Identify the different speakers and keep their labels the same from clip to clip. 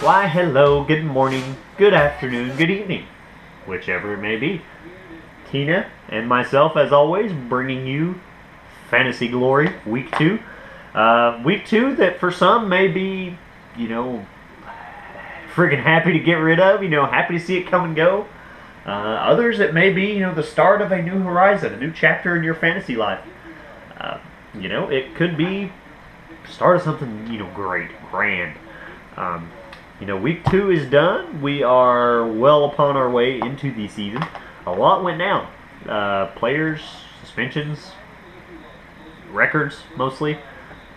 Speaker 1: Why, hello, good morning, good afternoon, good evening, whichever it may be. Tina and myself, as always, bringing you Fantasy Glory Week 2. Week 2 that for some may be, freaking happy to get rid of, happy to see it come and go. Others it may be, the start of a new horizon, a new chapter in your fantasy life. It could be start of something, great, grand. Week 2 is done. We are well upon our way into the season. A lot went down. Players, suspensions, records, mostly.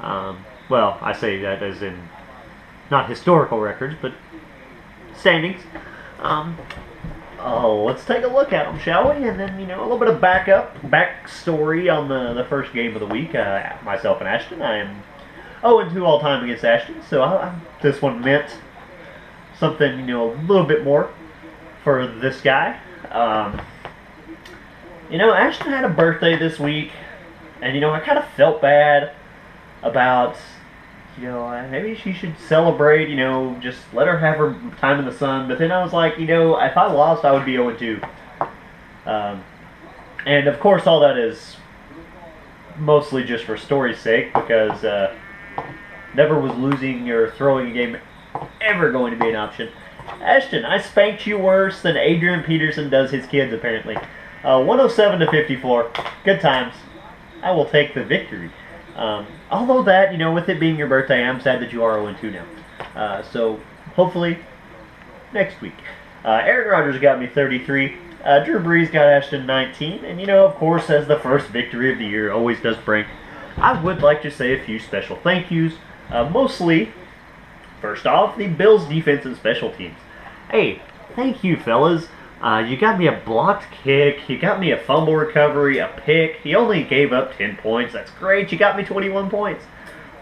Speaker 1: Well, I say that as in not historical records, but standings. Let's take a look at them, shall we? And then, a little bit of backstory on the first game of the week. Myself and Ashton. I am 0-2 all time against Ashton, so this one meant something, a little bit more for this guy. Ashton had a birthday this week, and, I kind of felt bad about, maybe she should celebrate, just let her have her time in the sun. But then I was like, if I lost, I would be 0-2. And, of course, all that is mostly just for story's sake, because never was losing or throwing a game ever going to be an option. Ashton, I spanked you worse than Adrian Peterson does his kids, apparently. 107-54. Good times. I will take the victory. Although that, with it being your birthday, I'm sad that you are 0-2 now. So, hopefully, next week. Aaron Rodgers got me 33. Drew Brees got Ashton 19. And, of course, as the first victory of the year always does bring, I would like to say a few special thank yous. Mostly, first off, the Bills' defense and special teams. Hey, thank you, fellas. You got me a blocked kick, you got me a fumble recovery, a pick. He only gave up 10 points. That's great. You got me 21 points.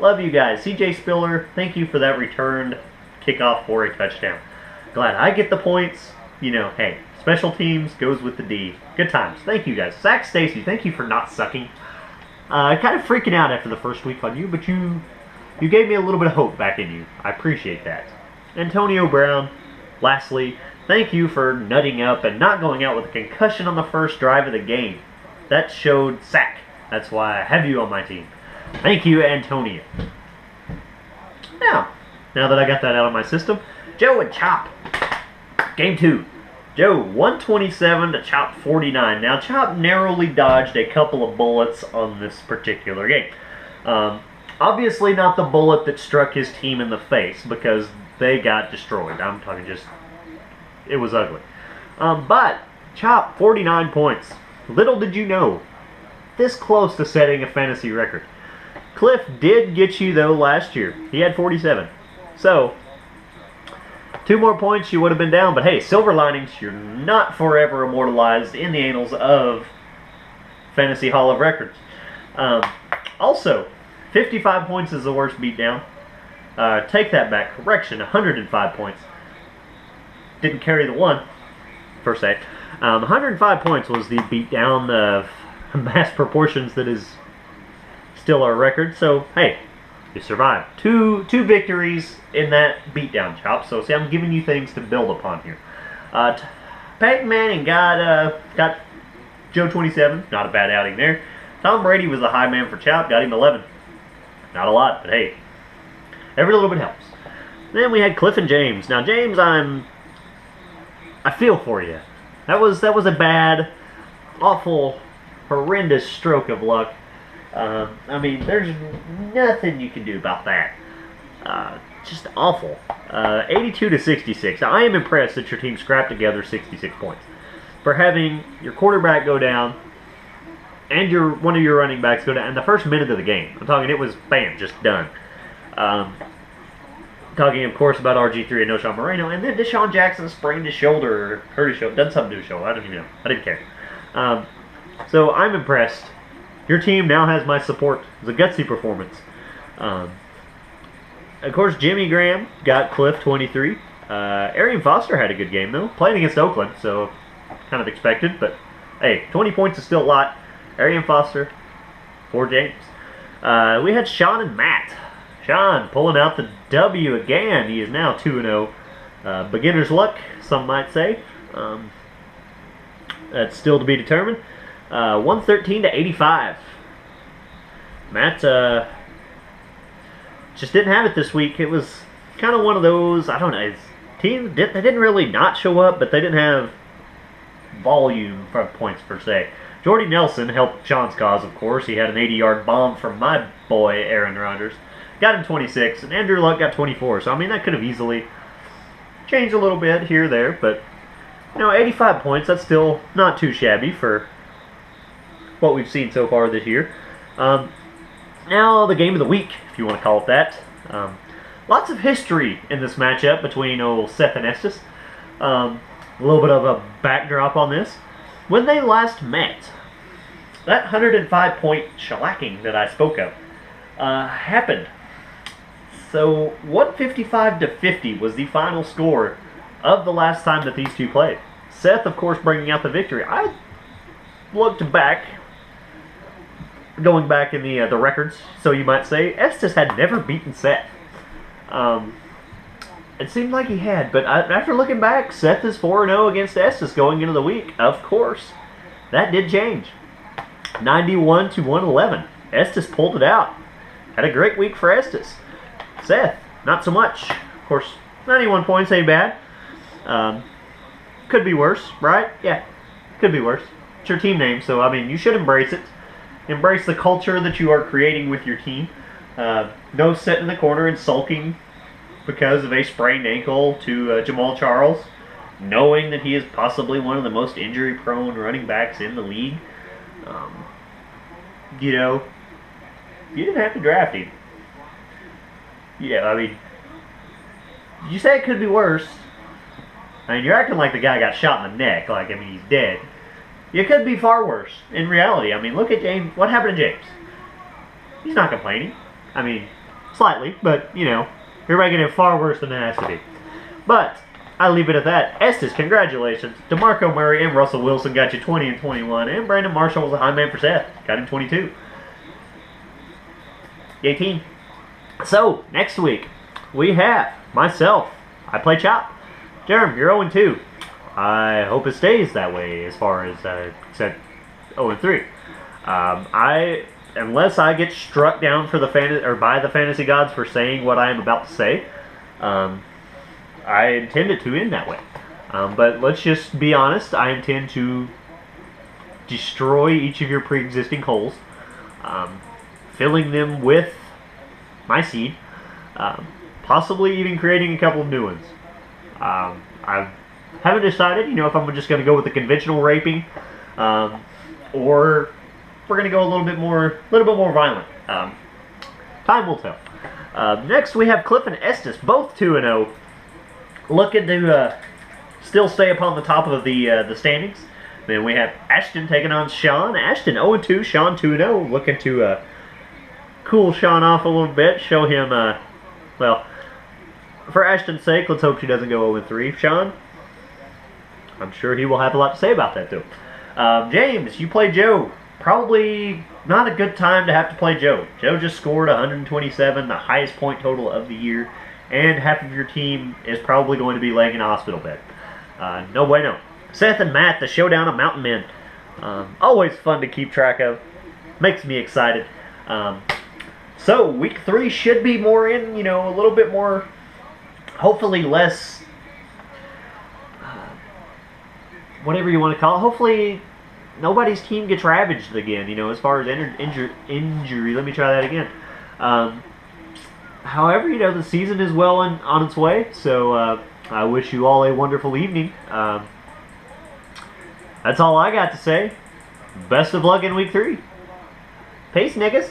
Speaker 1: Love you guys. CJ Spiller, thank you for that returned kickoff for a touchdown. Glad I get the points. Hey, special teams goes with the D. Good times. Thank you guys. Zach Stacy, thank you for not sucking. Kind of freaking out after the first week on you, but you gave me a little bit of hope back in you. I appreciate that. Antonio Brown, lastly, thank you for nutting up and not going out with a concussion on the first drive of the game. That showed sack. That's why I have you on my team. Thank you, Antonio. Now that I got that out of my system, Joe and Chop. Game 2. Joe, 127 to Chop 49. Now, Chop narrowly dodged a couple of bullets on this particular game. Obviously not the bullet that struck his team in the face, because they got destroyed. I'm talking just... it was ugly. But, Chop, 49 points. Little did you know, this close to setting a fantasy record. Cliff did get you, though, last year. He had 47. So, 2 more points, you would have been down. But hey, silver linings, you're not forever immortalized in the annals of Fantasy Hall of Records. Also, 55 points is the worst beatdown. Take that back. Correction, 105 points. Didn't carry the one, per se. 105 points was the beatdown of mass proportions that is still our record. So, hey, you survived. Two victories in that beatdown, Chop. So, see, I'm giving you things to build upon here. Peyton Manning got Joe 27. Not a bad outing there. Tom Brady was the high man for Chop. Got him 11. Not a lot, but hey, every little bit helps. Then we had Cliff and James. Now, James, I feel for you. That was a bad, awful, horrendous stroke of luck. I mean, there's nothing you can do about that. Just awful. 82 to 66. Now, I am impressed that your team scrapped together 66 points. For having your quarterback go down and one of your running backs go down in the first minute of the game. I'm talking, it was, bam, just done. Talking, of course, about RG3 and Knowshon Moreno, and then Deshaun Jackson sprained his shoulder, or hurt his shoulder, done something to his shoulder, I don't even know. I didn't care. So I'm impressed. Your team now has my support. It was a gutsy performance. Of course, Jimmy Graham got Cliff 23. Arian Foster had a good game, though, playing against Oakland, so kind of expected, but hey, 20 points is still a lot. Arian Foster, for James. We had Sean and Matt. Sean pulling out the W again. He is now 2-0. Beginner's luck, some might say. That's still to be determined. 113 to 85. Matt just didn't have it this week. It was kind of one of those, I don't know, his team, they didn't really not show up, but they didn't have volume for points per se. Jordy Nelson helped Sean's cause, of course. He had an 80-yard bomb from my boy, Aaron Rodgers. Got him 26, and Andrew Luck got 24. So, I mean, that could have easily changed a little bit here or there, but, 85 points, that's still not too shabby for what we've seen so far this year. Now, the game of the week, if you want to call it that. Lots of history in this matchup between old Seth and Estes. A little bit of a backdrop on this. When they last met, that 105-point shellacking that I spoke of happened. So 155 to 50 was the final score of the last time that these two played. Seth, of course, bringing out the victory. I looked back, going back in the records, so you might say, Estes had never beaten Seth. It seemed like he had, but after looking back, Seth is 4-0 against Estes going into the week. Of course, that did change. 91 to 111. Estes pulled it out. Had a great week for Estes. Seth, not so much. Of course, 91 points ain't bad. Could be worse, right? Yeah, could be worse. It's your team name, so, I mean, you should embrace it. Embrace the culture that you are creating with your team. No sitting in the corner and sulking because of a sprained ankle to Jamaal Charles, knowing that he is possibly one of the most injury-prone running backs in the league. You didn't have to draft him. Yeah, I mean, you say it could be worse. I mean, you're acting like the guy got shot in the neck, like, I mean, he's dead. It could be far worse, in reality. I mean, look at James. What happened to James? He's not complaining. I mean, slightly, but, you're making it far worse than it has to be. But, I leave it at that. Estes, congratulations. DeMarco Murray and Russell Wilson got you 20 and 21, and Brandon Marshall was a high man for Seth. Got him 22. 18. So, next week, we have myself. I play Chop. Jerem, you're 0-2. I hope it stays that way as far as said 0-3. Unless I get struck down for by the fantasy gods for saying what I am about to say, I intend it to end that way. But let's just be honest. I intend to destroy each of your pre-existing holes, filling them with my seed, possibly even creating a couple of new ones. I haven't decided, if I'm just going to go with the conventional raping, or we're going to go a little bit more violent. Time will tell. Next, we have Cliff and Estes, both 2-0, looking to still stay upon the top of the standings. Then we have Ashton taking on Sean. Ashton 0-2, Sean 2-0, looking to cool Sean off a little bit, show him, well, for Ashton's sake, let's hope she doesn't go 0-3. Sean, I'm sure he will have a lot to say about that, too. James, you play Joe. Probably not a good time to have to play Joe. Joe just scored 127, the highest point total of the year, and half of your team is probably going to be laying in a hospital bed. No bueno. Seth and Matt, the showdown of mountain men. Always fun to keep track of. Makes me excited. So, week 3 should be more a little bit more, hopefully less, whatever you want to call it. Hopefully nobody's team gets ravaged again, as far as injury. Let me try that again. However, the season is well on its way, so I wish you all a wonderful evening. That's all I got to say. Best of luck in week 3. Peace, niggas.